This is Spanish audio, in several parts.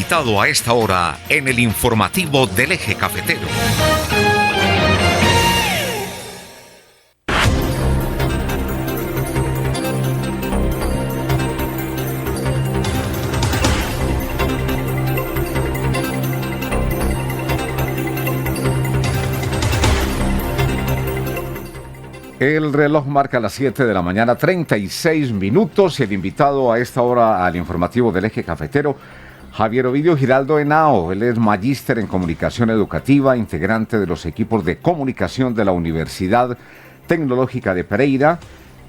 invitado a esta hora en el informativo del Eje Cafetero. El reloj marca las 7 de la mañana, 36 minutos. El invitado a esta hora al informativo del Eje Cafetero, Javier Ovidio Giraldo Henao. Él es magíster en comunicación educativa, integrante de los equipos de comunicación de la Universidad Tecnológica de Pereira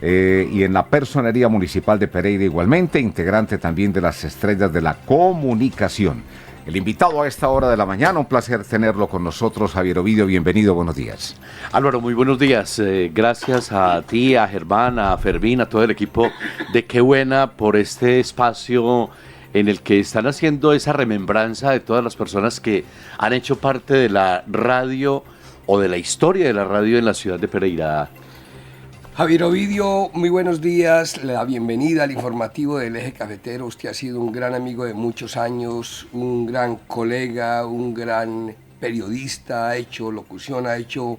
y en la Personería Municipal de Pereira igualmente, integrante también de las Estrellas de la Comunicación. El invitado a esta hora de la mañana, un placer tenerlo con nosotros, Javier Ovidio, bienvenido, buenos días. Álvaro, muy buenos días, gracias a ti, a Germán, a Fermín, a todo el equipo de Qué Buena por este espacio en el que están haciendo esa remembranza de todas las personas que han hecho parte de la radio o de la historia de la radio en la ciudad de Pereira. Javier Ovidio, muy buenos días, la bienvenida al informativo del Eje Cafetero. Usted ha sido un gran amigo de muchos años, un gran colega, un gran periodista, ha hecho locución, ha hecho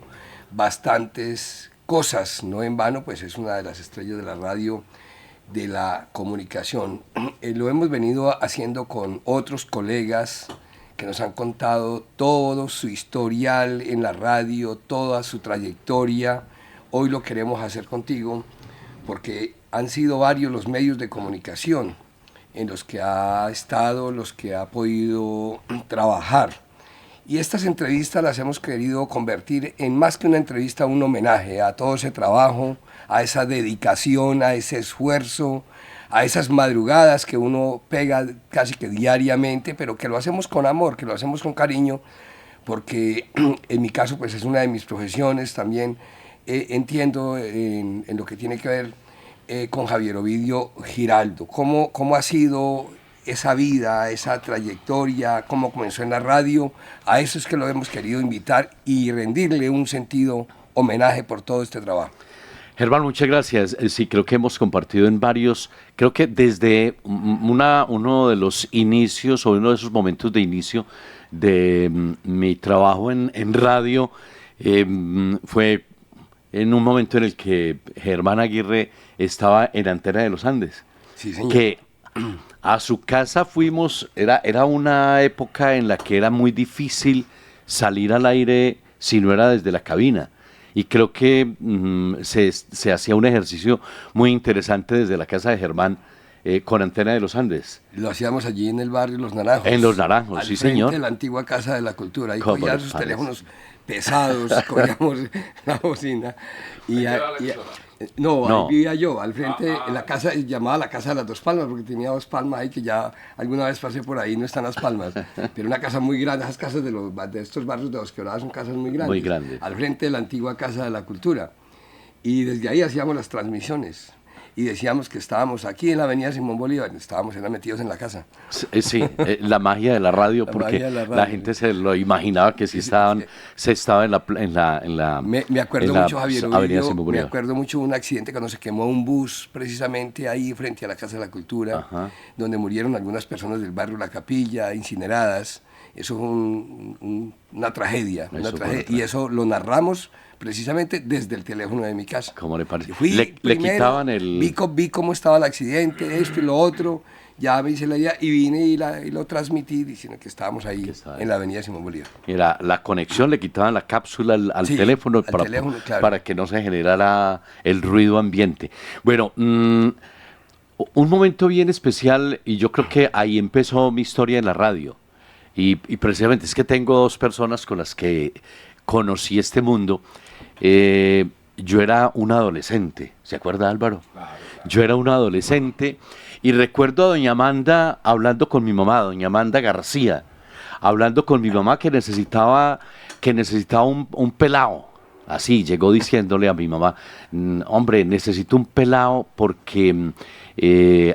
bastantes cosas, no en vano, pues es una de las estrellas de la radio, de la comunicación. Lo hemos venido haciendo con otros colegas que nos han contado todo su historial en la radio, toda su trayectoria. Hoy lo queremos hacer contigo porque han sido varios los medios de comunicación en los que ha estado, los que ha podido trabajar. Y estas entrevistas las hemos querido convertir en más que una entrevista, un homenaje a todo ese trabajo, a esa dedicación, a ese esfuerzo, a esas madrugadas que uno pega casi que diariamente, pero que lo hacemos con amor, que lo hacemos con cariño, porque en mi caso pues es una de mis profesiones también. Entiendo en lo que tiene que ver con Javier Ovidio Giraldo, cómo ha sido esa vida, esa trayectoria, cómo comenzó en la radio. A eso es que lo hemos querido invitar y rendirle un sentido homenaje por todo este trabajo. Germán, muchas gracias. Sí, creo que hemos compartido en varios, creo que desde uno de los inicios o uno de esos momentos de inicio de mi trabajo en radio, fue en un momento en el que Germán Aguirre estaba en Antena de los Andes. Sí, señor. Que a su casa fuimos, era una época en la que era muy difícil salir al aire si no era desde la cabina. Y creo que se hacía un ejercicio muy interesante desde la casa de Germán con Antena de los Andes. Lo hacíamos allí en el barrio Los Naranjos. En Los Naranjos, sí señor. Al frente de la antigua Casa de la Cultura. Ahí cogían sus teléfonos pesados, cogíamos la bocina. No, ahí vivía yo, al frente, en la casa, llamada la Casa de las Dos Palmas, porque tenía dos palmas ahí, que ya alguna vez pasé por ahí, no están las palmas, pero una casa muy grande. Esas casas de estos barrios de Dos Quebradas son casas muy grandes. Muy grandes. Al frente de la antigua Casa de la Cultura. Y desde ahí hacíamos las transmisiones. Y decíamos que estábamos aquí en la avenida Simón Bolívar, estábamos metidos en la casa. Sí, la magia de la radio, porque la gente se lo imaginaba que se estaba en la Me acuerdo mucho, Javier Ovidio, Simón me Bolívar. acuerdo mucho de un accidente cuando se quemó un bus precisamente ahí frente a la Casa de la Cultura, donde murieron algunas personas del barrio La Capilla, incineradas. Eso fue una tragedia, y eso lo narramos precisamente desde el teléfono de mi casa. ¿Cómo le parece? Le quitaban el... Vi cómo estaba el accidente, esto y lo otro, ya me hice la idea y vine y lo transmití diciendo que estábamos ahí en la avenida Simón Bolívar. Y la conexión, le quitaban la cápsula al teléfono, claro, para que no se generara el ruido ambiente. Bueno, un momento bien especial, y yo creo que ahí empezó mi historia en la radio. Y precisamente es que tengo dos personas con las que conocí este mundo. Yo era un adolescente, ¿se acuerda, Álvaro? Claro. Yo era un adolescente y recuerdo a doña Amanda hablando con mi mamá, doña Amanda García, hablando con mi mamá que necesitaba un pelao. Así llegó diciéndole a mi mamá, hombre, necesito un pelao porque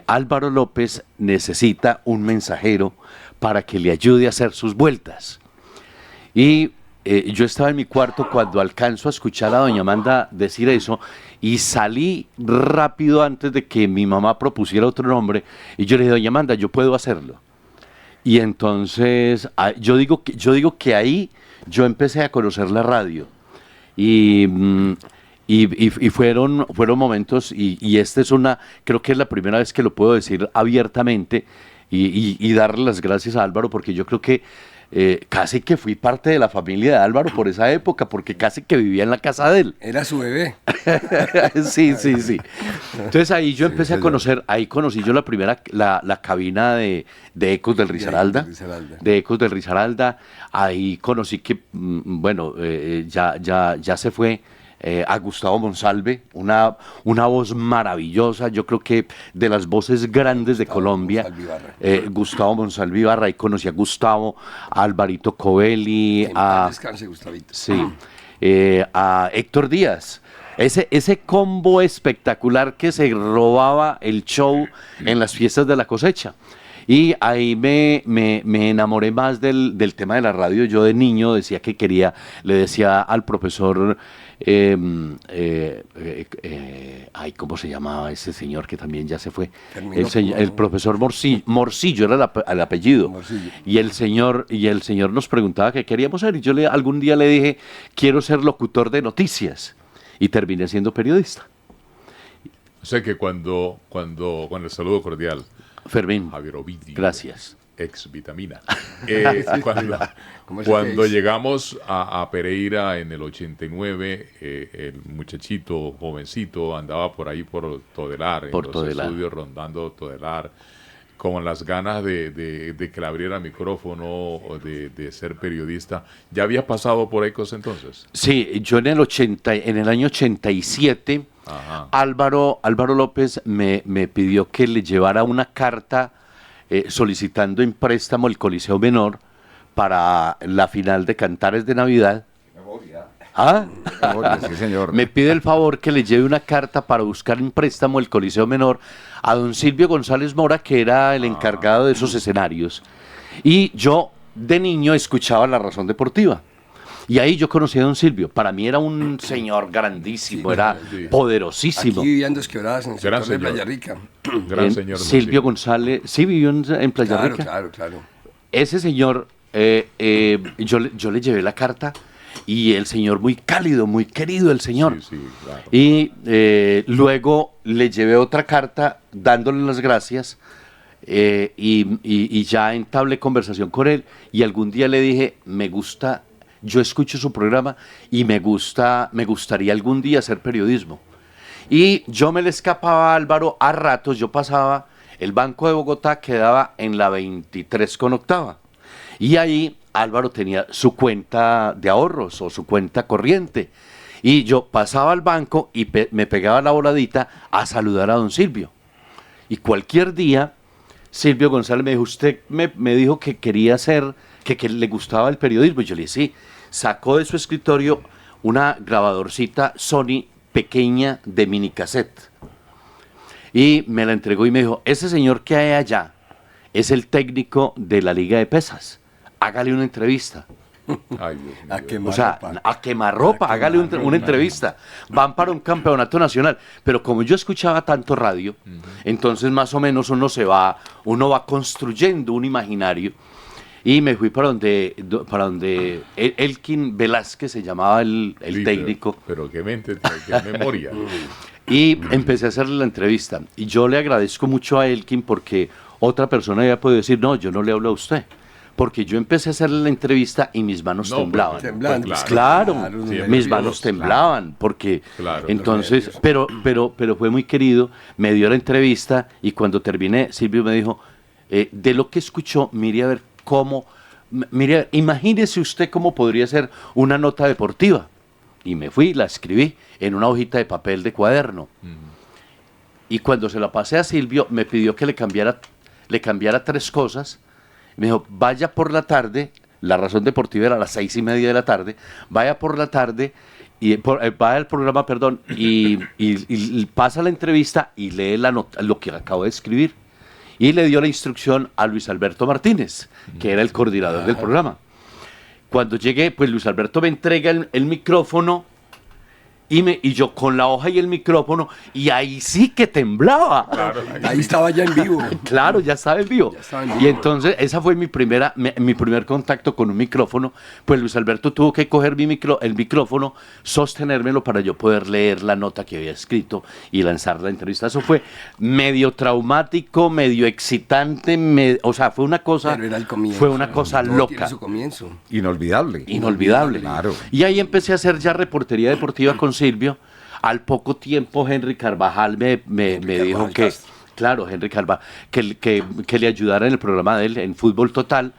Álvaro López necesita un mensajero para que le ayude a hacer sus vueltas. Y yo estaba en mi cuarto cuando alcanzo a escuchar a doña Amanda decir eso y salí rápido antes de que mi mamá propusiera otro nombre y yo le dije, doña Amanda, yo puedo hacerlo. Y entonces, yo digo que ahí yo empecé a conocer la radio. Y, y fueron momentos, y esta es creo que es la primera vez que lo puedo decir abiertamente y darle las gracias a Álvaro, porque yo creo que casi que fui parte de la familia de Álvaro por esa época, porque casi que vivía en la casa de él. Era su bebé. Sí. Entonces ahí yo empecé a conocer, ahí conocí yo la cabina de Ecos del Risaralda. De Ecos del Risaralda. Ahí conocí que, bueno, ya se fue a Gustavo Monsalve, una voz maravillosa, yo creo que de las voces grandes de Colombia. Gustavo Monsalve Ibarra, ahí conocí a Gustavo, a Alvarito Covelli, Descanse, Gustavito. Sí, a Héctor Díaz. Ese combo espectacular que se robaba el show en las fiestas de la cosecha. Y ahí me enamoré más del tema de la radio. Yo de niño decía que le decía al profesor, ¿cómo se llamaba ese señor que también ya se fue? El profesor Morcillo era el apellido. Morcillo. Y el señor nos preguntaba qué queríamos ser. Y yo algún día le dije, quiero ser locutor de noticias. Y terminé siendo periodista. O sea que cuando con el saludo cordial, Fermín, Javier Ovidio, gracias. Ex Vitamina. Cuando llegamos a Pereira en el 89, el muchachito, jovencito, andaba por ahí por Todelar, en los estudios rondando Todelar, con las ganas de que le abriera micrófono o de ser periodista. ¿Ya habías pasado por Ecos entonces? Sí, yo en el año 87... Ajá. Álvaro López me pidió que le llevara una carta solicitando en préstamo el Coliseo Menor para la final de Cantares de Navidad. ¿Ah? Sí, señor. Me pide el favor que le lleve una carta para buscar en préstamo el Coliseo Menor a don Silvio González Mora, que era el encargado de esos escenarios. Y yo, de niño, escuchaba La Razón Deportiva. Y ahí yo conocí a don Silvio. Para mí era un señor grandísimo, era poderosísimo. Aquí vivía en Dos Quebradas, en el sector de Playa Rica. Gran señor. Silvio González, sí vivió en Playa Rica. Claro. Ese señor, yo le llevé la carta y el señor muy cálido, muy querido el señor. Sí, claro. Y luego le llevé otra carta dándole las gracias. Y ya entablé conversación con él y algún día le dije, yo escucho su programa y me gustaría algún día hacer periodismo. Y yo me le escapaba a Álvaro a ratos. Yo pasaba, el Banco de Bogotá quedaba en la 23 con octava. Y ahí Álvaro tenía su cuenta de ahorros o su cuenta corriente. Y yo pasaba al banco y me pegaba la voladita a saludar a don Silvio. Y cualquier día, Silvio González me dijo, usted me dijo que quería hacer, que le gustaba el periodismo. Y yo le dije, sí. Sacó de su escritorio una grabadorcita Sony pequeña de minicassette. Y me la entregó y me dijo, ese señor que hay allá es el técnico de la Liga de Pesas. Hágale una entrevista. Ay, Dios mío. A quemarropa, hágale una entrevista. Van para un campeonato nacional. Pero como yo escuchaba tanto radio, entonces más o menos uno va construyendo un imaginario. Y me fui para donde Elkin Velázquez se llamaba el técnico. Pero qué mente, qué memoria. Y empecé a hacerle la entrevista. Y yo le agradezco mucho a Elkin porque otra persona había podido decir, no, yo no le hablo a usted. Porque yo empecé a hacerle la entrevista y mis manos temblaban. Claro, mis manos temblaban. Porque entonces, pero fue muy querido, me dio la entrevista y cuando terminé, Silvio me dijo, de lo que escuchó, mire a ver imagínese usted cómo podría ser una nota deportiva. Y me fui, la escribí en una hojita de papel de cuaderno. Y cuando se la pasé a Silvio, me pidió que le cambiara 3 cosas. Me dijo, vaya por la tarde, La Razón Deportiva era a las 6:30 de la tarde, vaya por la tarde, vaya al programa, y pasa la entrevista y lee la nota, lo que acabo de escribir. Y le dio la instrucción a Luis Alberto Martínez, que era el coordinador del programa. Cuando llegué, pues Luis Alberto me entrega el micrófono y yo con la hoja y el micrófono, y ahí sí que temblaba. Claro. Ahí estaba ya en vivo. Claro, ya estaba en vivo. Ya estaba en vivo. Y entonces esa fue mi primer contacto con un micrófono. Pues Luis Alberto tuvo que coger el micrófono, sostenérmelo para yo poder leer la nota que había escrito y lanzar la entrevista. Eso fue medio traumático, medio excitante, o sea, fue una cosa, Pero era el comienzo. fue una cosa Todo loca. tiene su comienzo. Inolvidable. Inolvidable. Claro. Y ahí empecé a hacer ya reportería deportiva con Silvio. Al poco tiempo Henry Carvajal me dijo Carvajal que, Castro. claro, Henry Carvajal, que le ayudara en el programa de él, en Fútbol Total.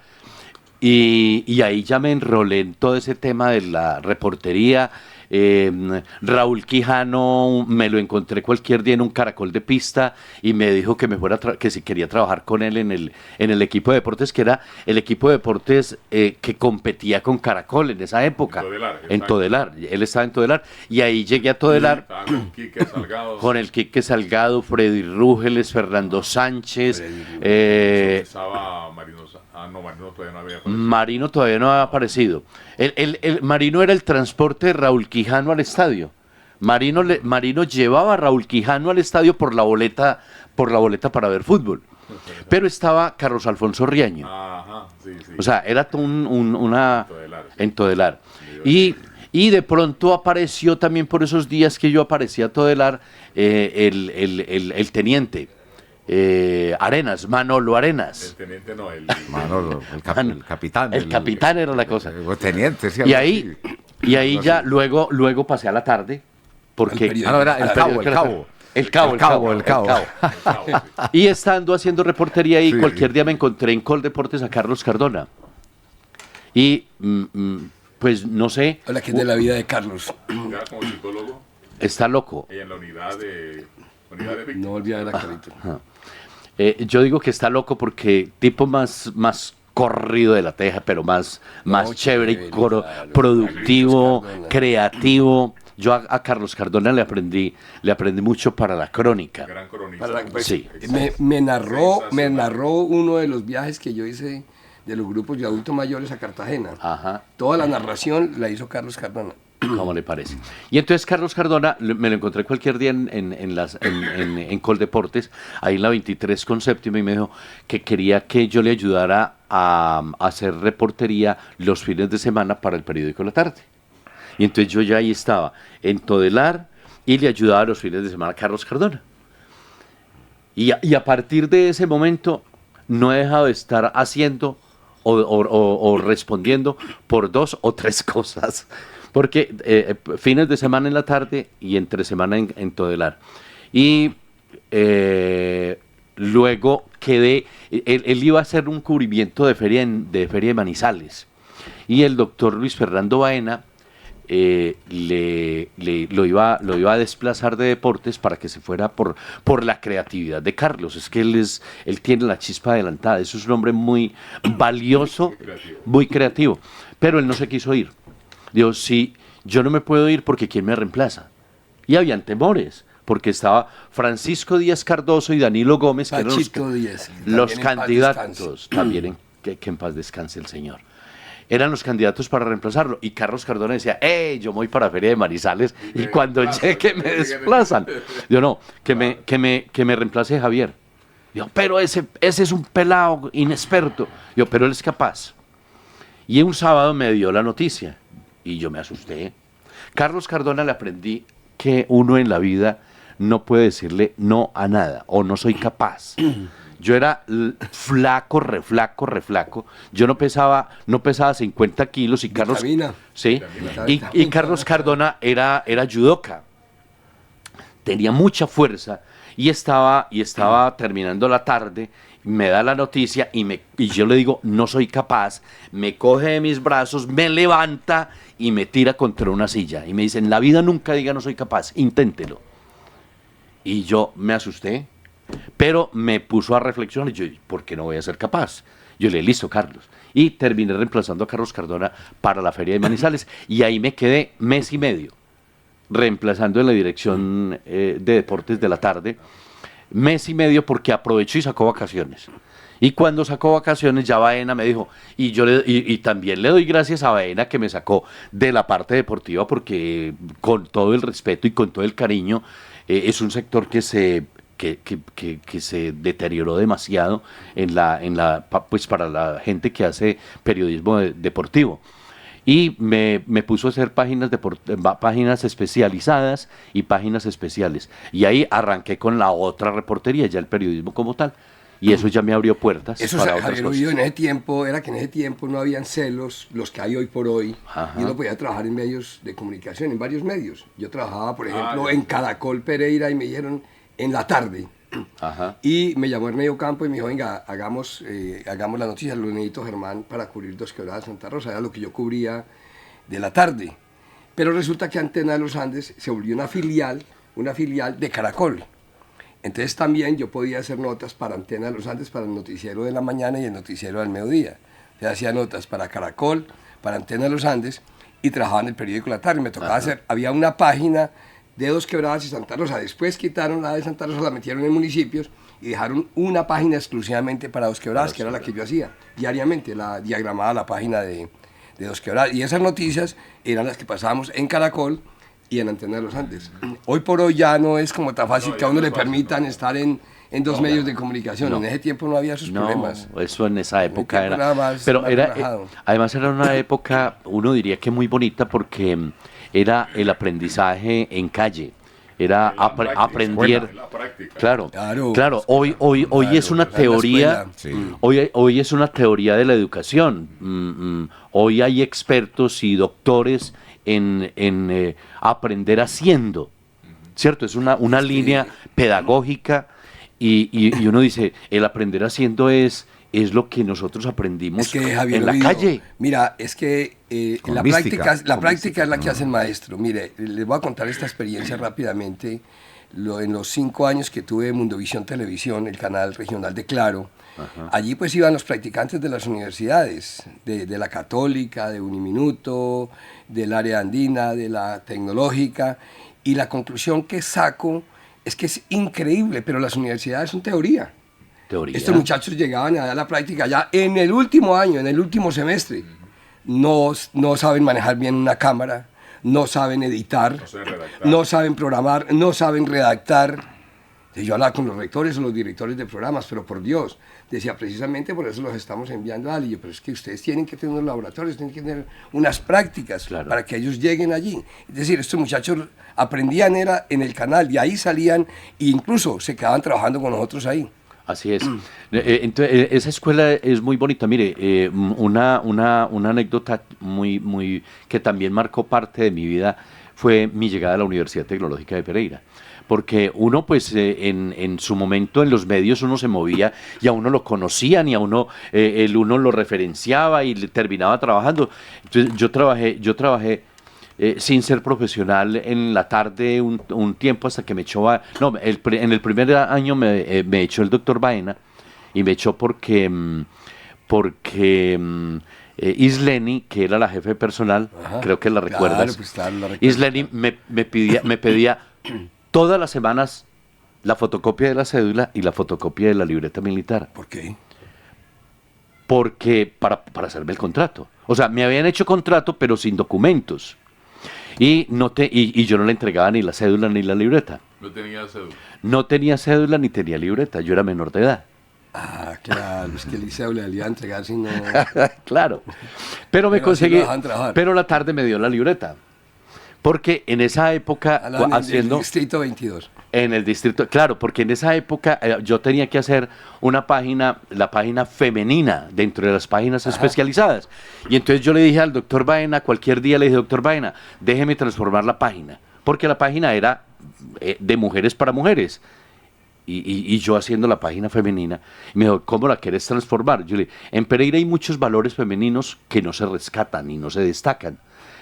Y ahí ya me enrolé en todo ese tema de la reportería. Raúl Quijano me lo encontré cualquier día en un caracol de pista y me dijo que que si quería trabajar con él en el equipo de deportes, que era el equipo de deportes que competía con Caracol en esa época. En Todelar. Él estaba en Todelar y ahí llegué a Todelar Con Quique Salgado. con el Quique Salgado, Freddy Rúgeles, Fernando Sánchez. Estaba Marino. Marino todavía no había aparecido. Marino todavía no había aparecido. El Marino era el transporte de Raúl Quijano al estadio. Marino llevaba a Raúl Quijano al estadio por la boleta para ver fútbol. Pero estaba Carlos Alfonso Riaño. Ajá, sí. O sea, era una Todelar. en Todelar. Y de pronto apareció también por esos días que yo aparecía a Todelar el teniente. Arenas, Manolo Arenas. El teniente no, el Manolo, el capitán. El capitán era la cosa. El teniente, sí. Y algo ahí, así. y ahí ya luego pasé a la tarde porque Al periódico. No, era el cabo. El cabo. sí. Y estando haciendo reportería ahí, Sí. cualquier día me encontré en Coldeportes a Carlos Cardona. Y pues no sé, Hola, ¿qué es de la vida de Carlos? Ya como psicólogo, está loco. y en la unidad de víctimas. No volví a ver a Carlito. Yo digo que está loco porque tipo más corrido de la teja, pero más chévere, chévere, claro, claro. productivo, Carlos Cardona. creativo. Yo a Carlos Cardona le aprendí mucho para la crónica. Gran cronista. Sí. Me narró Sensacional. uno de los viajes que yo hice de los grupos de adultos mayores a Cartagena. Ajá. Toda la narración la hizo Carlos Cardona. ¿Cómo le parece? Y entonces Carlos Cardona me lo encontré cualquier día en Coldeportes, ahí en la 23 con séptima, y me dijo que quería que yo le ayudara a hacer reportería los fines de semana para el periódico La Tarde. Y entonces yo ya ahí estaba en Todelar y le ayudaba los fines de semana a Carlos Cardona. Y a partir de ese momento no he dejado de estar haciendo o respondiendo por 2 o 3 cosas. Porque fines de semana en La Tarde y entre semana en Todelar. Y luego quedé, él iba a hacer un cubrimiento de feria de Manizales. Y el doctor Luis Fernando Baena lo iba a desplazar de deportes para que se fuera por la creatividad de Carlos. Es que él tiene la chispa adelantada. Eso es un hombre muy valioso, muy creativo. Pero él no se quiso ir. Digo, sí, yo no me puedo ir porque ¿quién me reemplaza? Y habían temores, porque estaba Francisco Díaz Cardoso y Danilo Gómez, que eran Pachito Díaz. los También en paz candidatos, descanse. también que en paz descanse el señor. Eran los candidatos para reemplazarlo. Y Carlos Cardona decía, yo me voy para Feria de Manizales y cuando llegue me desplazan. Yo no, que me reemplace Javier. Yo, pero ese es un pelado inexperto. Yo, pero él es capaz. Y un sábado me dio la noticia y yo me asusté. Carlos Cardona le aprendí que uno en la vida no puede decirle no a nada o no soy capaz. Yo era flaco, re flaco. Yo no pesaba 50 kilos y Carlos... Vitamina. Sí, y Carlos Cardona era judoka. Tenía mucha fuerza y estaba terminando la tarde, me da la noticia y yo le digo, no soy capaz, me coge de mis brazos, me levanta y me tira contra una silla. Y me dice, en la vida nunca diga no soy capaz, inténtelo. Y yo me asusté, pero me puso a reflexionar, y yo, ¿por qué no voy a ser capaz? Yo le dije, listo, Carlos. Y terminé reemplazando a Carlos Cardona para la Feria de Manizales, y ahí me quedé mes y medio, reemplazando en la dirección de deportes de La Tarde, mes y medio porque aprovechó y sacó vacaciones. Y cuando sacó vacaciones, ya Baena me dijo, y también le doy gracias a Baena que me sacó de la parte deportiva, porque con todo el respeto y con todo el cariño, es un sector que se deterioró demasiado pues para la gente que hace periodismo deportivo. Y me puso a hacer páginas especializadas y páginas especiales. Y ahí arranqué con la otra reportería, ya el periodismo como tal. Y eso ya me abrió puertas para otras cosas. En ese tiempo, era que en ese tiempo no habían celos, los que hay hoy por hoy. Ajá. Y uno podía trabajar en medios de comunicación, en varios medios. Yo trabajaba, por ejemplo, en Caracol Pereira y me dijeron en la tarde. Ajá. Y me llamó el medio campo y me dijo, venga, hagamos la noticia, lo necesito Germán para cubrir Dos Quebradas Santa Rosa, era lo que yo cubría de la tarde. Pero resulta que Antena de los Andes se volvió una filial de Caracol. Entonces también yo podía hacer notas para Antena de los Andes, para el noticiero de la mañana y el noticiero del mediodía. Yo hacía notas para Caracol, para Antena de los Andes y trabajaba en el periódico La Tarde. Me tocaba había una página de Dos Quebradas y Santa Rosa. Después quitaron la de Santa Rosa, la metieron en municipios y dejaron una página exclusivamente para Dos Quebradas, que era la que yo hacía diariamente, diagramaba la página de Dos Quebradas. Y esas noticias eran las que pasábamos en Caracol y en Antena de los Andes. Hoy por hoy ya no es como tan fácil que a uno le permitan estar en dos medios de comunicación. En ese tiempo no había esos problemas. Eso en esa época era... Pero además era una época, uno diría que muy bonita, porque era el aprendizaje en calle. Era aprender. Claro. Hoy es una teoría. Hoy es una teoría de la educación. Hoy hay expertos y doctores en aprender haciendo, ¿cierto? Es una línea pedagógica y uno dice, el aprender haciendo es lo que nosotros aprendimos en la calle. Mira, es que la práctica es la que hace el maestro. Mire, les voy a contar esta experiencia rápidamente. En los 5 años que tuve Mundovisión Televisión, el canal regional de Claro, ajá, allí pues iban los practicantes de las universidades, de la Católica, de Uniminuto, del área andina, de la tecnológica, y la conclusión que saco es que es increíble, pero las universidades son teoría. Estos muchachos llegaban a la práctica ya en el último año, en el último semestre. No saben manejar bien una cámara, no saben editar, no saben programar, no saben redactar. Yo hablaba con los rectores o los directores de programas, pero por Dios, decía, precisamente por eso los estamos enviando a Ali. Pero es que ustedes tienen que tener unos laboratorios, tienen que tener unas prácticas, claro, para que ellos lleguen allí. Es decir, estos muchachos aprendían en el canal, y ahí salían e incluso se quedaban trabajando con nosotros ahí. Así es. Entonces, esa escuela es muy bonita. Mire, una anécdota muy que también marcó parte de mi vida fue mi llegada a la Universidad Tecnológica de Pereira. Porque uno, pues, en su momento en los medios uno se movía y a uno lo conocían y a uno, uno lo referenciaba y terminaba trabajando. Entonces, yo trabajé sin ser profesional en la tarde un tiempo hasta que me echó... en el primer año me echó el doctor Baena, y me echó porque Isleni, que era la jefe personal, ajá, creo que la recuerdas, claro, la Isleni me pedía todas las semanas la fotocopia de la cédula y la fotocopia de la libreta militar. ¿Por qué? Porque para hacerme el contrato. O sea, me habían hecho contrato, pero sin documentos. Y yo no le entregaba ni la cédula ni la libreta. ¿No tenía cédula? No tenía cédula ni tenía libreta. Yo era menor de edad. Ah, claro, es que el liceo le iba a entregar si no... Claro. Pero me conseguí... Pero la tarde me dio la libreta. Porque en esa época... En el distrito 22. En el distrito, claro, porque en esa época yo tenía que hacer la página femenina dentro de las páginas, ajá, especializadas. Y entonces yo le dije al doctor Baena, cualquier día le dije, doctor Baena, déjeme transformar la página. Porque la página era de mujeres para mujeres. Y yo haciendo la página femenina. Y me dijo, ¿cómo la quieres transformar? Yo le dije, en Pereira hay muchos valores femeninos que no se rescatan y no se destacan.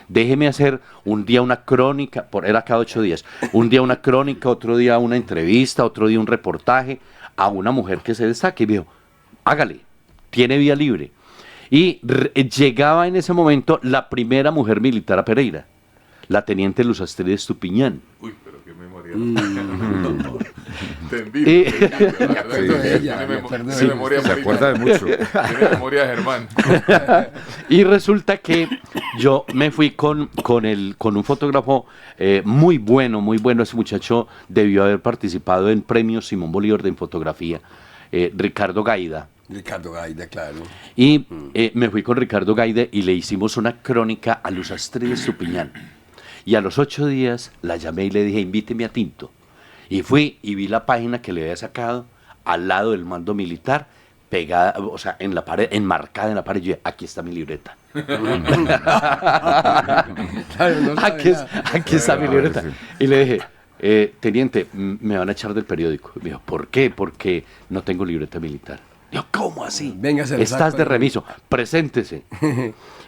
Déjeme hacer un día una crónica, era cada 8 días, un día una crónica, otro día una entrevista, otro día un reportaje a una mujer que se destaque. Y me dijo, hágale, tiene vía libre. Y llegaba en ese momento la primera mujer militar a Pereira, la teniente Luz Astrid Estupiñán. Uy, pero qué memoria. Entendí. Se acuerda de mucho. Tiene memoria de Germán. Y resulta que yo me fui con un fotógrafo muy bueno. Ese muchacho debió haber participado en premios Simón Bolívar de fotografía, Ricardo Gaida. Ricardo Gaida, claro. Y me fui con Ricardo Gaida y le hicimos una crónica a Luz Astrid Estupiñán. Y a los 8 días la llamé y le dije, invíteme a tinto. Y fui y vi la página que le había sacado al lado del mando militar, pegada, o sea, en la pared, enmarcada en la pared. Y yo dije, aquí está mi libreta. Aquí está mi libreta. Y le dije, teniente, me van a echar del periódico. Y me dijo, ¿por qué? Porque no tengo libreta militar. Yo, ¿cómo así? Estás de remiso, preséntese.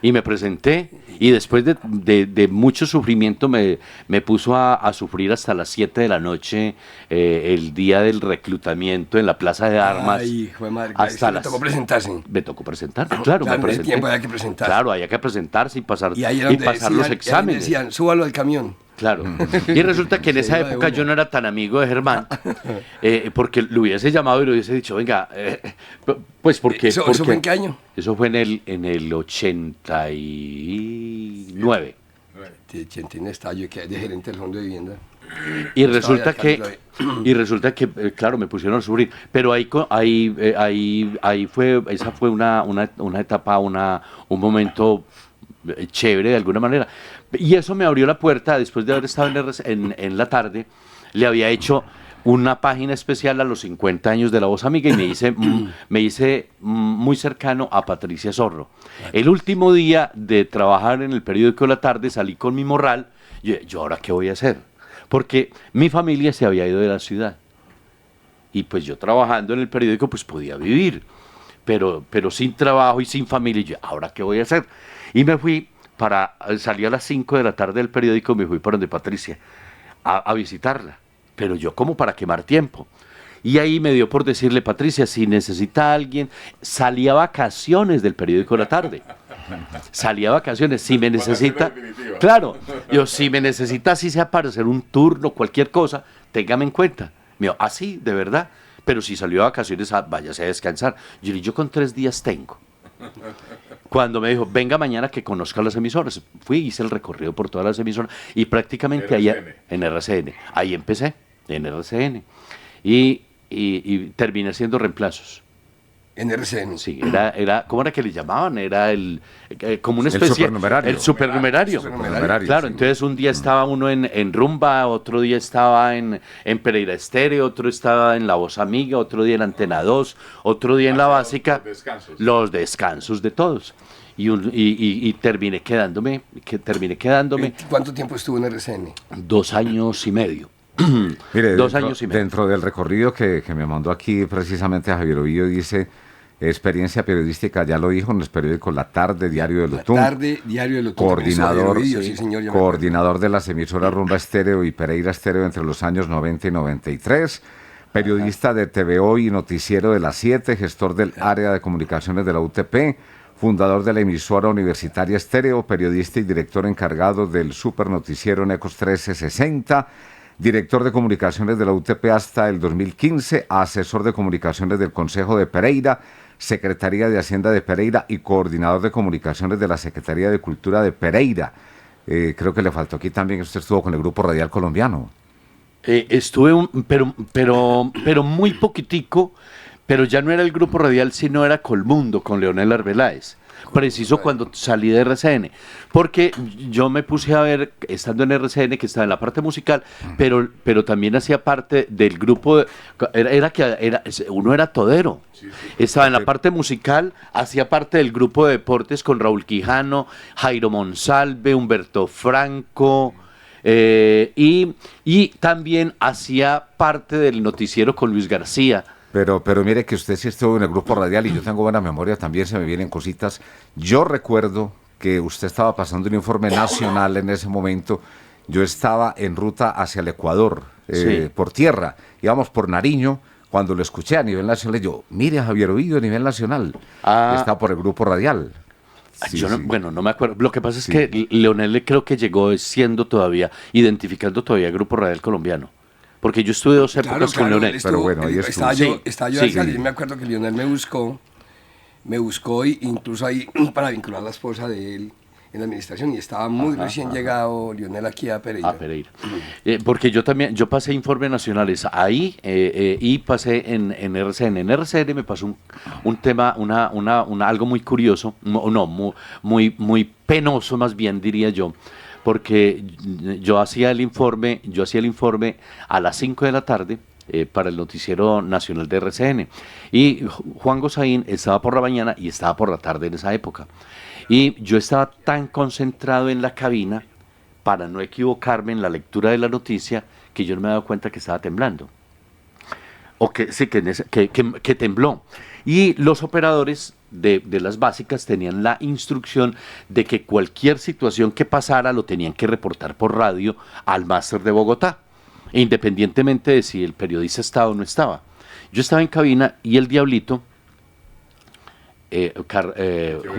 Y me presenté y después de mucho sufrimiento me puso a sufrir hasta las 7 de la noche el día del reclutamiento en la Plaza de Armas. Ay, hijo de madre, hasta me tocó presentarse. Me tocó presentarse, claro. Claro, me presenté. tiempo había que presentarse. Claro, había que presentarse y pasar Y ahí pasar los exámenes. Decían, súbalo al camión. Claro. Y resulta que en esa época yo no era tan amigo de Germán, porque lo hubiese llamado y le hubiese dicho, venga, pues porque... ¿Eso fue en qué año? Eso fue en el 89. De 89 estaba yo de gerente del Fondo de Vivienda. Y resulta que, claro, me pusieron a sufrir, pero ahí fue, esa fue una etapa, un momento chévere de alguna manera. Y eso me abrió la puerta, después de haber estado en la tarde, le había hecho una página especial a los 50 años de La Voz Amiga y me hice muy cercano a Patricia Zorro. El último día de trabajar en el periódico de la tarde salí con mi morral, yo ahora qué voy a hacer, porque mi familia se había ido de la ciudad y pues yo trabajando en el periódico pues podía vivir, pero sin trabajo y sin familia, y yo ahora qué voy a hacer. Y me fui salí a las 5 de la tarde del periódico, me fui para donde Patricia a visitarla, pero yo como para quemar tiempo. Y ahí me dio por decirle, Patricia, si necesita a alguien, salí a vacaciones del periódico de la tarde. Salí a vacaciones, si me necesita, claro, si me necesita, así sea para hacer un turno, cualquier cosa, téngame en cuenta. Me dijo, así, de verdad, pero si salió a vacaciones, váyase a descansar. Yo con 3 días tengo. Cuando me dijo, venga mañana que conozca las emisoras, fui, hice el recorrido por todas las emisoras y prácticamente allá en RCN, ahí empecé, en RCN, y terminé haciendo reemplazos. En RCN. Sí, era ¿cómo era que le llamaban? Era como una especie... El supernumerario. Claro, entonces un día estaba uno en Rumba, otro día estaba en Pereira Estéreo, otro estaba en La Voz Amiga, otro día en Antena 2, otro día en La Básica. Los descansos de todos. Y terminé quedándome. ¿Cuánto tiempo estuvo en RCN? 2 años y medio. Mire, 2 años y medio. Dentro del recorrido que me mandó aquí precisamente a Javier Ovidio, dice experiencia periodística, ya lo dijo, en los periódicos La Tarde, Diario de Lutún. La Tarde, Diario de Lutún. Coordinador de las emisoras Rumba Estéreo y Pereira Estéreo entre los años 90 y 93. Periodista de TVO y Noticiero de las 7, gestor del área de comunicaciones de la UTP, fundador de la emisora universitaria Estéreo, periodista y director encargado del super noticiero Necos 1360, director de comunicaciones de la UTP hasta el 2015, asesor de comunicaciones del Consejo de Pereira, Secretaría de Hacienda de Pereira y coordinador de comunicaciones de la Secretaría de Cultura de Pereira. Creo que le faltó aquí también, usted estuvo con el Grupo Radial Colombiano. Estuve, pero muy poquitico, pero ya no era el Grupo Radial, sino era Colmundo, con Leonel Arbeláez. Preciso cuando salí de RCN, porque yo me puse a ver, estando en RCN, que estaba en la parte musical, pero también hacía parte del grupo, uno era todero, estaba en la parte musical, hacía parte del grupo de deportes con Raúl Quijano, Jairo Monsalve, Humberto Franco, y también hacía parte del noticiero con Luis García. Pero mire que usted sí estuvo en el Grupo Radial y yo tengo buena memoria, también se me vienen cositas. Yo recuerdo que usted estaba pasando un informe nacional en ese momento. Yo estaba en ruta hacia el Ecuador, por tierra, íbamos por Nariño. Cuando lo escuché a nivel nacional, yo, mire a Javier Ovidio a nivel nacional, está por el Grupo Radial. Bueno, no me acuerdo. Lo que pasa es que Leonel creo que llegó identificando todavía el Grupo Radial Colombiano. porque yo estuve 2 épocas con Leonel. Pero bueno, ahí estaba estuvo. yo Sí. alcalde, yo me acuerdo que Leonel me buscó y incluso ahí para vincular a la esposa de él en la administración, y estaba muy recién llegado Leonel aquí a Pereira. Porque yo pasé informes nacionales ahí y pasé en RCN. En RCN me pasó un tema, algo muy curioso, muy penoso más bien diría yo, porque yo hacía el informe a las 5 de la tarde para el noticiero nacional de RCN, y Juan Gosaín estaba por la mañana y estaba por la tarde en esa época. Y yo estaba tan concentrado en la cabina para no equivocarme en la lectura de la noticia que yo no me he dado cuenta que estaba temblando. O que sí, que tembló. Y los operadores de las básicas tenían la instrucción de que cualquier situación que pasara lo tenían que reportar por radio al máster de Bogotá, independientemente de si el periodista estaba o no estaba. Yo estaba en cabina y el diablito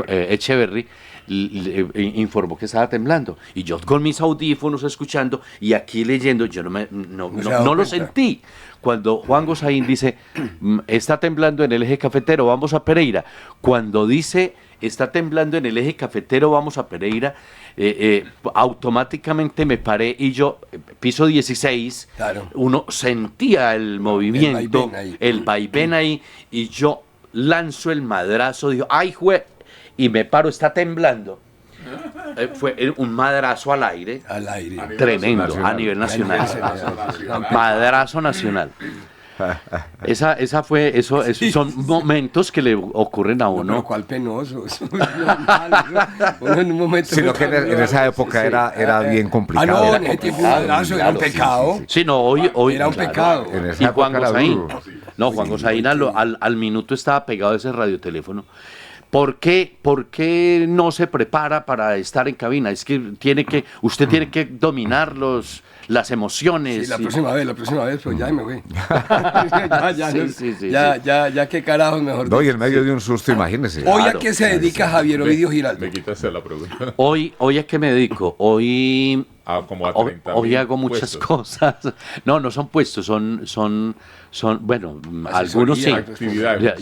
Echeverry informó que estaba temblando, y yo con mis audífonos escuchando y aquí leyendo, yo no lo sentí. Cuando Juan Gosaín dice está temblando en el eje cafetero, vamos a Pereira, cuando dice está temblando en el eje cafetero, vamos a Pereira, automáticamente me paré, y yo, piso 16, claro, uno sentía el movimiento, el vaivén ahí, y yo lanzo el madrazo, digo, ¡ay, y me paro, está temblando. Fue un madrazo al aire. Tremendo, a nivel nacional. Madrazo nacional. Esa fue, esos son momentos que le ocurren a uno. Pero cuál penoso. En un momento sino que en esa época era bien complicado. No, en ese tiempo un madrazo era un pecado. Sí, no, hoy era un pecado. Y Juan Gosaín. No, Juan Gosaín al minuto estaba pegado a ese radioteléfono. ¿Por qué no se prepara para estar en cabina? Es que usted tiene que dominar las emociones. Sí, la próxima vez, pues ya me voy. Ya, qué carajos mejor. No, y en medio de un susto, imagínese. ¿Hoy a qué se dedica Javier Ovidio Giraldo? Me quitaste la pregunta. Hoy ¿a qué me dedico? Hoy hago muchas cosas. No son puestos, son bueno, algunos sí.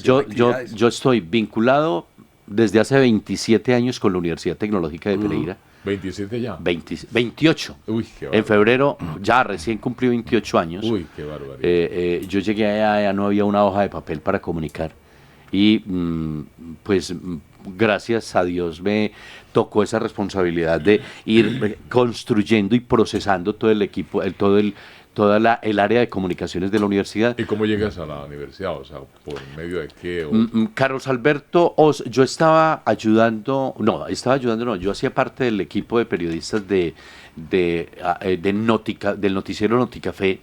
Yo estoy vinculado desde hace 27 años con la Universidad Tecnológica de Pereira. 27 ya. 28. Uy, qué en febrero ya recién cumplí 28 años. Uy, qué barbaridad. Yo llegué allá, ya no había una hoja de papel para comunicar. Y pues gracias a Dios me tocó esa responsabilidad de ir construyendo y procesando todo el equipo, toda el área de comunicaciones de la universidad. ¿Y cómo llegas a la universidad? O sea, ¿por medio de qué? Carlos Alberto, yo estaba ayudando, yo hacía parte del equipo de periodistas del noticiero Noticafé,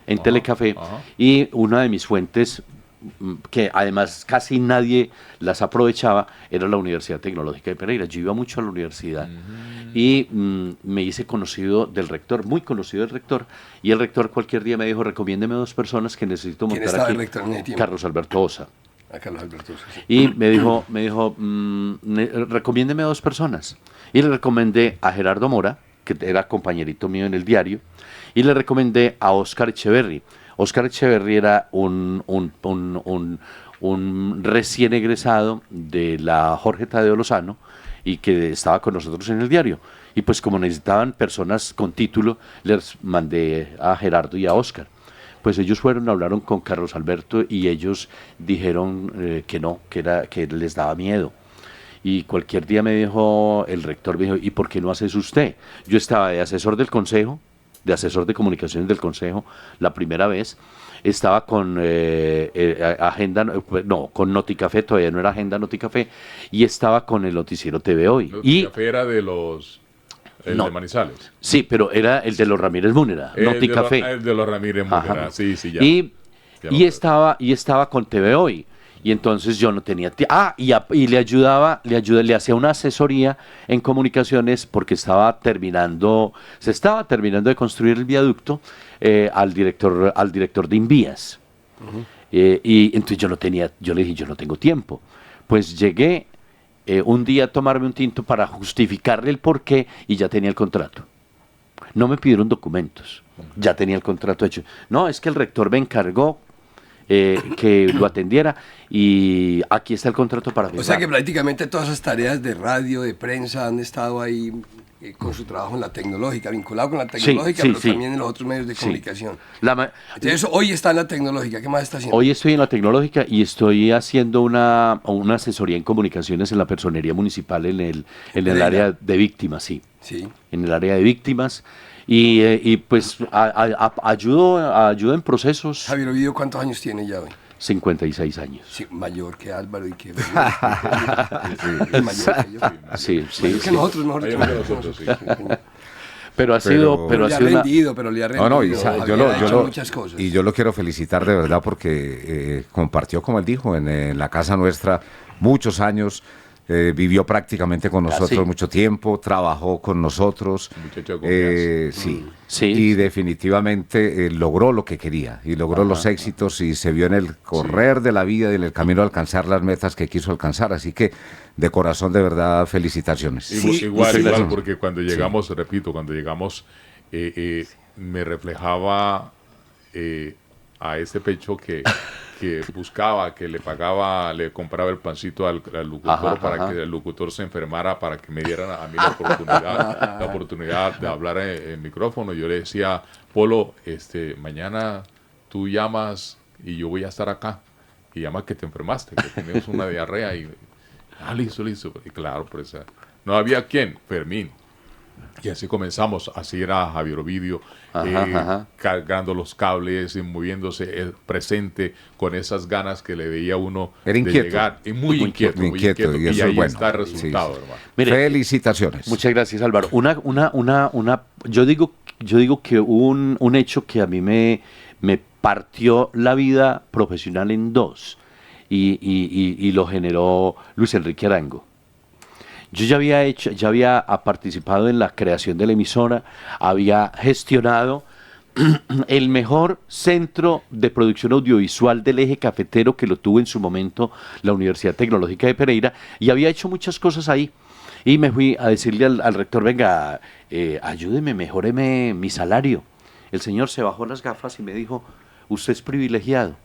en Telecafé, y una de mis fuentes, que además casi nadie las aprovechaba, era la Universidad Tecnológica de Pereira. Yo iba mucho a la universidad y me hice conocido del rector, muy conocido del rector, y el rector cualquier día me dijo, recomiéndeme 2 personas que necesito montar aquí. El rector en el tiempo? Carlos Alberto Osa. Carlos Alberto Osa, sí. Y me dijo recomiéndeme 2 personas, y le recomendé a Gerardo Mora, que era compañerito mío en el diario, y le recomendé a Oscar Echeverry. Oscar Echeverry era un recién egresado de la Jorge Tadeo Lozano y que estaba con nosotros en el diario. Y pues como necesitaban personas con título, les mandé a Gerardo y a Oscar. Pues ellos hablaron con Carlos Alberto y ellos dijeron que no, que les daba miedo. Y cualquier día me dijo, el rector me dijo, ¿y por qué no haces usted? Yo estaba de asesor del consejo, de asesor de comunicaciones del Consejo, la primera vez, estaba con con Noticafé, todavía no era Agenda Noticafé, y estaba con el noticiero TV Hoy. Noticafé era de los... de Manizales. Sí, pero era el de los Ramírez Múnera, Noticafé. El de los Ramírez Múnera, sí, ya. Y estaba con TV Hoy. Y entonces yo no tenía y le hacía una asesoría en comunicaciones porque se estaba terminando de construir el viaducto al director de Invías. Y entonces yo le dije, yo no tengo tiempo. Pues llegué un día a tomarme un tinto para justificarle el porqué y ya tenía el contrato. No me pidieron documentos, ya tenía el contrato hecho. No, es que el rector me encargó que lo atendiera y aquí está el contrato para firmar. O sea que prácticamente todas esas tareas de radio, de prensa han estado ahí con su trabajo en la tecnológica, vinculado con la tecnológica, pero también en los otros medios de comunicación. Entonces, hoy está en la tecnológica, ¿qué más está haciendo? Hoy estoy en la tecnológica y estoy haciendo una asesoría en comunicaciones en la personería municipal en el área de víctimas, sí. En el área de víctimas. Y pues ayudo en procesos. Javier Ovidio, ¿cuántos años tiene ya hoy? 56 años. Sí, mayor que Álvaro y que... Es mayor que yo. Sí. Que nosotros sí. Pero ha sido... Pero le ha rendido. No, muchas cosas. Y yo lo quiero felicitar de verdad porque compartió, como él dijo, en la casa nuestra muchos años. Vivió prácticamente con nosotros mucho tiempo, trabajó con nosotros, y definitivamente logró lo que quería y logró los éxitos y se vio en el correr de la vida y en el camino a alcanzar las metas que quiso alcanzar, así que de corazón de verdad felicitaciones. Igual, porque cuando llegamos, repito, me reflejaba a ese pecho que buscaba, que le pagaba, le compraba el pancito al locutor para que el locutor se enfermara, para que me dieran a mí la oportunidad de hablar en el micrófono. Yo le decía, Polo, mañana tú llamas y yo voy a estar acá. Y llamas que te enfermaste, que tenemos una diarrea. Y listo. Y claro, pues no había quién, Fermín. Y así comenzamos, así era Javier Ovidio, cargando los cables y moviéndose presente con esas ganas que le veía uno de llegar. Y muy inquieto. Y ahí está el resultado, hermano. Mire, felicitaciones. Muchas gracias, Álvaro. Yo digo que hubo un hecho que a mí me partió la vida profesional en dos y lo generó Luis Enrique Arango. Yo ya había participado en la creación de la emisora, había gestionado el mejor centro de producción audiovisual del eje cafetero que lo tuvo en su momento la Universidad Tecnológica de Pereira y había hecho muchas cosas ahí. Y me fui a decirle al rector, venga, ayúdeme, mejóreme mi salario. El señor se bajó las gafas y me dijo, usted es privilegiado.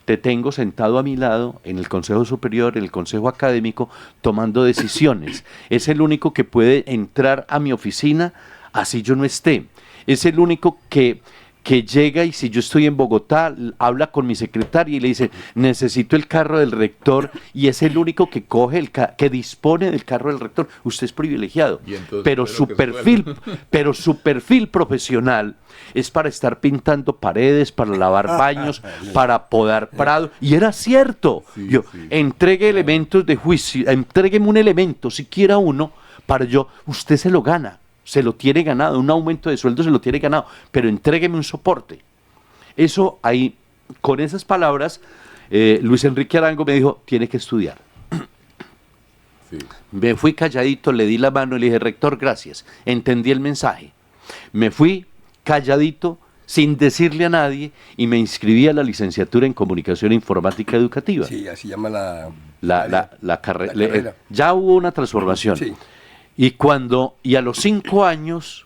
Te tengo sentado a mi lado en el Consejo Superior, en el Consejo Académico, tomando decisiones. Es el único que puede entrar a mi oficina así yo no esté. Es el único que llega y si yo estoy en Bogotá, habla con mi secretaria y le dice, necesito el carro del rector, y es el único que coge que dispone del carro del rector. Usted es privilegiado, pero su perfil profesional es para estar pintando paredes, para lavar baños, para podar prado, y era cierto. Entregue elementos de juicio, entrégueme un elemento, siquiera uno, usted se lo gana. Se lo tiene ganado, un aumento de sueldo se lo tiene ganado, pero entrégueme un soporte. Eso ahí, con esas palabras, Luis Enrique Arango me dijo, tiene que estudiar. Me fui calladito, le di la mano y le dije, rector, gracias, entendí el mensaje. Me fui calladito, sin decirle a nadie, y me inscribí a la licenciatura en Comunicación Informática Educativa. Sí, así llama la carrera. Ya hubo una transformación. Sí. Y a los 5 años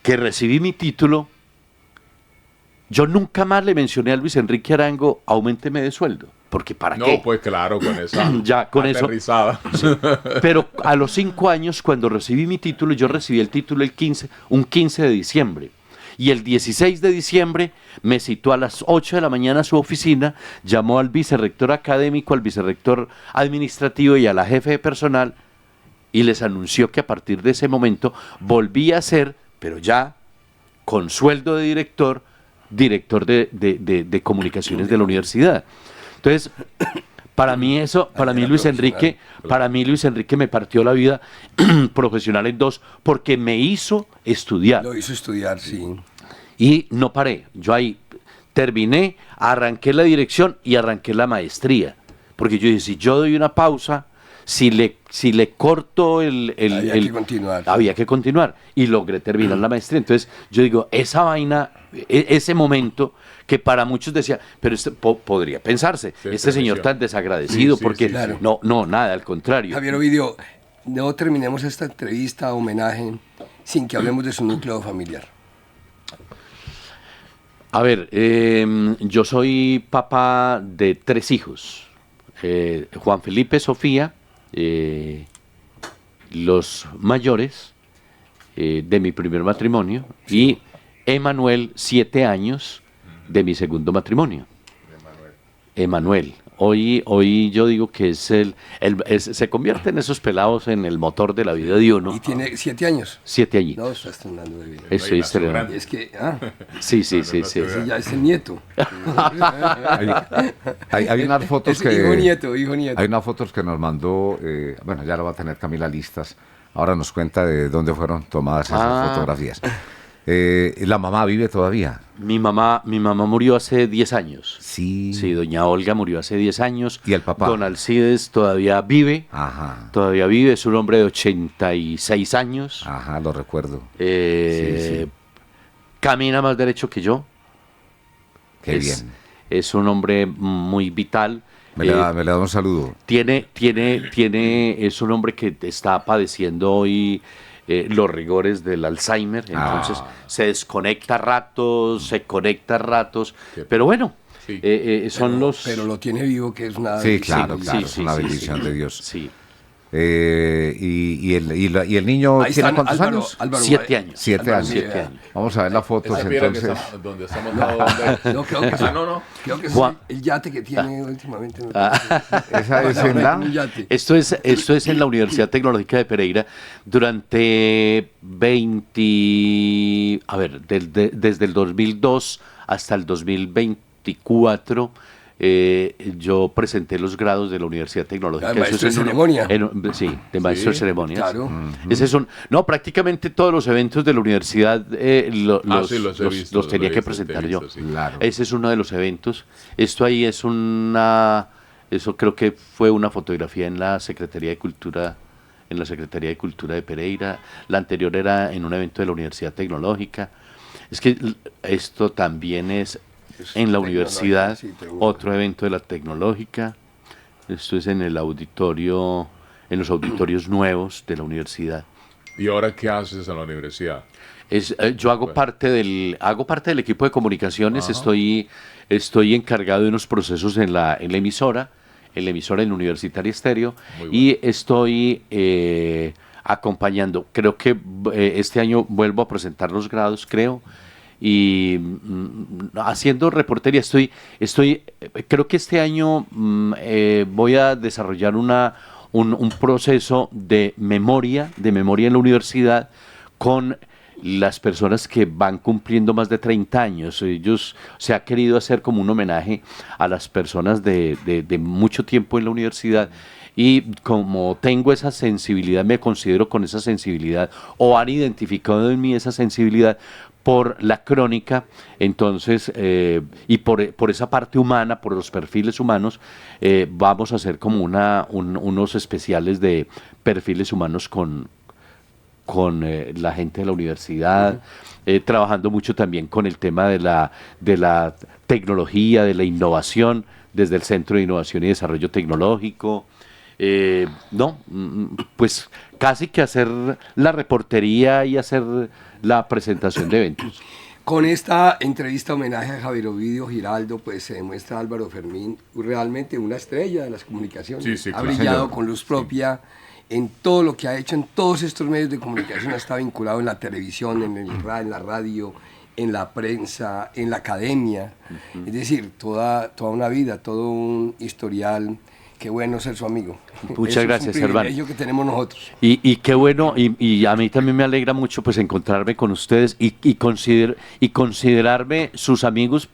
que recibí mi título, yo nunca más le mencioné a Luis Enrique Arango, auménteme de sueldo, porque ¿para qué? No, pues claro, con esa aterrizada. Sí. Pero a los 5 años, cuando recibí mi título, yo recibí el título un 15 de diciembre. Y el 16 de diciembre me citó a las 8 de la mañana a su oficina, llamó al vicerrector académico, al vicerrector administrativo y a la jefe de personal, y les anunció que a partir de ese momento volvía a ser, pero ya con sueldo de director de comunicaciones de la universidad. Entonces, para mí Luis Enrique me partió la vida profesional en dos, porque me hizo estudiar. Lo hizo estudiar, sí. Y no paré. Yo ahí terminé, arranqué la dirección y arranqué la maestría. Porque yo dije, si yo doy una pausa, si le corto había que continuar y logré terminar la maestría. Entonces yo digo, esa vaina, ese momento que para muchos decía, pero podría pensarse, este señor tan desagradecido, porque claro. No, nada, al contrario. Javier Ovidio, no terminemos esta entrevista, homenaje, sin que hablemos de su núcleo familiar. A ver, yo soy papá de 3 hijos. Juan Felipe, Sofía, los mayores de mi primer matrimonio, y Emanuel, 7 años de mi segundo matrimonio. Emanuel. Hoy yo digo que se convierte en esos pelados en el motor de la vida de uno. ¿Y tiene 7 años? 7 añitos. No, está estrenando de bien. Estoy estrenando. Es que, Sí. ese ya es el nieto. Hay unas fotos que... Hijo nieto. Hay unas fotos que nos mandó, bueno, ya lo va a tener Camila listas. Ahora nos cuenta de dónde fueron tomadas esas fotografías. ¿La mamá vive todavía? Mi mamá murió hace 10 años. Sí. Sí, doña Olga murió hace 10 años. ¿Y el papá? Don Alcides todavía vive. Ajá. Todavía vive, es un hombre de 86 años. Ajá, lo recuerdo. Sí. Camina más derecho que yo. Qué bien. Es un hombre muy vital. Me le da un saludo. Es un hombre que está padeciendo hoy los rigores del Alzheimer, entonces se desconecta a ratos, se conecta a ratos, pero bueno, Pero lo tiene vivo, que es una... Sí, claro, es una bendición de Dios. Sí. ¿Y el niño tiene cuántos años? Álvaro, 7 años. 7 años. 7 años. Vamos a ver las fotos entonces. Donde estamos donde... No, creo que sí. Creo que es el yate que tiene últimamente. ¿Esa es en la? Esto es en la Universidad Tecnológica de Pereira durante desde el 2002 hasta el 2024. Yo presenté los grados de la Universidad Tecnológica. ¿De maestro de ceremonia? Sí, de maestro de ceremonias. Claro. No, prácticamente todos los eventos de la universidad los tenía que presentar yo. Claro. Ese es uno de los eventos. Esto ahí es eso creo que fue una fotografía en la Secretaría de Cultura, de Pereira. La anterior era en un evento de la Universidad Tecnológica. Es que esto también es en la universidad, sí, otro evento de la Tecnológica. Esto es en el auditorio, en los auditorios nuevos de la universidad. ¿Y ahora qué haces en la universidad? Yo hago parte del equipo de comunicaciones. Estoy encargado de unos procesos en la emisora en Universitaria Estéreo, y estoy acompañando. Creo que este año vuelvo a presentar los grados, y haciendo reportería. Creo que este año voy a desarrollar un proceso de memoria en la universidad con las personas que van cumpliendo más de 30 años. Se ha querido hacer como un homenaje a las personas de mucho tiempo en la universidad. Y como tengo esa sensibilidad, me considero con esa sensibilidad, o han identificado en mí esa sensibilidad por la crónica, entonces, y por esa parte humana, por los perfiles humanos, vamos a hacer como unos especiales de perfiles humanos con la gente de la universidad, trabajando mucho también con el tema de la tecnología, de la innovación, desde el Centro de Innovación y Desarrollo Tecnológico. Pues casi que hacer la reportería y hacer la presentación de eventos. Con esta entrevista homenaje a Javier Ovidio Giraldo, pues se demuestra Álvaro Fermín realmente una estrella de las comunicaciones. Sí, ha brillado con luz propia en todo lo que ha hecho, en todos estos medios de comunicación. Está vinculado en la televisión, en la radio, en la prensa, en la academia. Es decir, toda una vida, todo un historial. Qué bueno ser su amigo. Muchas gracias, hermano. Es un privilegio que tenemos nosotros. Y qué bueno, y a mí también me alegra mucho pues encontrarme con ustedes y considerarme sus amigos,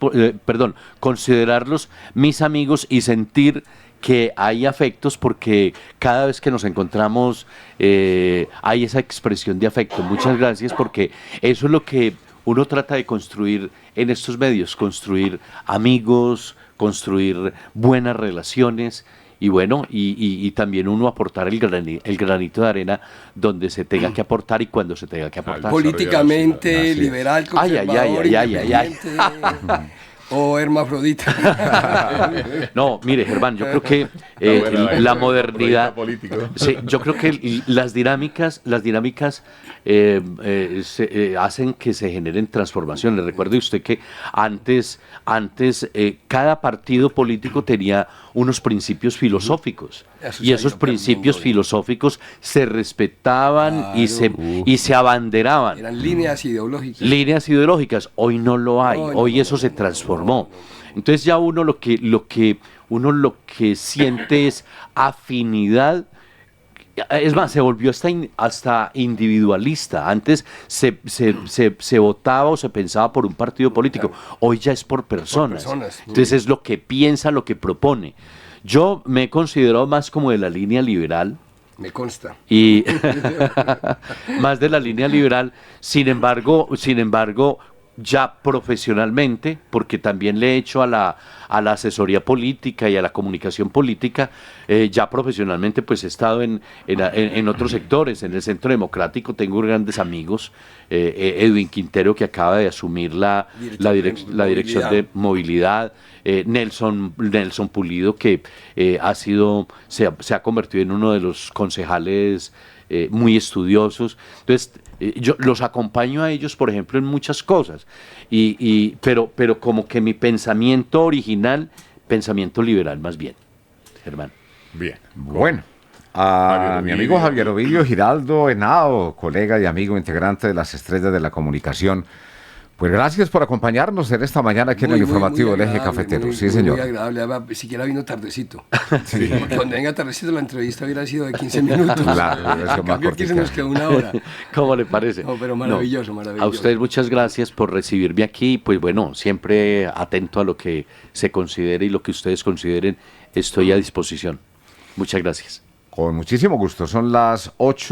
considerarlos mis amigos, y sentir que hay afectos, porque cada vez que nos encontramos hay esa expresión de afecto. Muchas gracias, porque eso es lo que uno trata de construir en estos medios, construir amigos, construir buenas relaciones. Y bueno, y también uno aportar el granito de arena donde se tenga que aportar y cuando se tenga que aportar. Políticamente, liberal, conservador, independiente. O hermafrodita. No, mire, Germán, yo creo que la modernidad, sí, yo creo que las dinámicas hacen que se generen transformaciones. Recuerde usted que antes cada partido político tenía unos principios filosóficos y esos principios filosóficos se respetaban y se abanderaban. Eran líneas ideológicas. Líneas ideológicas. Hoy no lo hay. Hoy eso se transformó. Entonces ya uno lo que siente es afinidad. Es más, se volvió hasta individualista. Antes se votaba o se pensaba por un partido político. Hoy ya es por personas. Entonces es lo que piensa, lo que propone. Yo me he considerado más como de la línea liberal. Me consta. Y más de la línea liberal. Sin embargo, ya profesionalmente, porque también le he hecho a la asesoría política y a la comunicación política, ya profesionalmente pues he estado en otros sectores. En el Centro Democrático tengo grandes amigos, Edwin Quintero, que acaba de asumir la dirección de movilidad, Nelson Pulido, que se ha convertido en uno de los concejales muy estudiosos. Entonces yo los acompaño a ellos, por ejemplo, en muchas cosas, pero como que mi pensamiento original, pensamiento liberal más bien, Germán. Bien. Bueno, a mi amigo Javier Ovidio Giraldo Henao, colega y amigo integrante de las Estrellas de la Comunicación, pues gracias por acompañarnos en esta mañana aquí en el informativo del Eje Cafetero. Sí, señor. Muy agradable, siquiera vino tardecito. Sí. Porque cuando venga tardecito la entrevista hubiera sido de 15 minutos. Claro, cambio aquí se nos quedó una hora. ¿Cómo le parece? No, pero maravilloso, maravilloso. A ustedes muchas gracias por recibirme aquí. Pues bueno, siempre atento a lo que se considere y lo que ustedes consideren. Estoy a disposición. Muchas gracias. Con muchísimo gusto. Son las 8.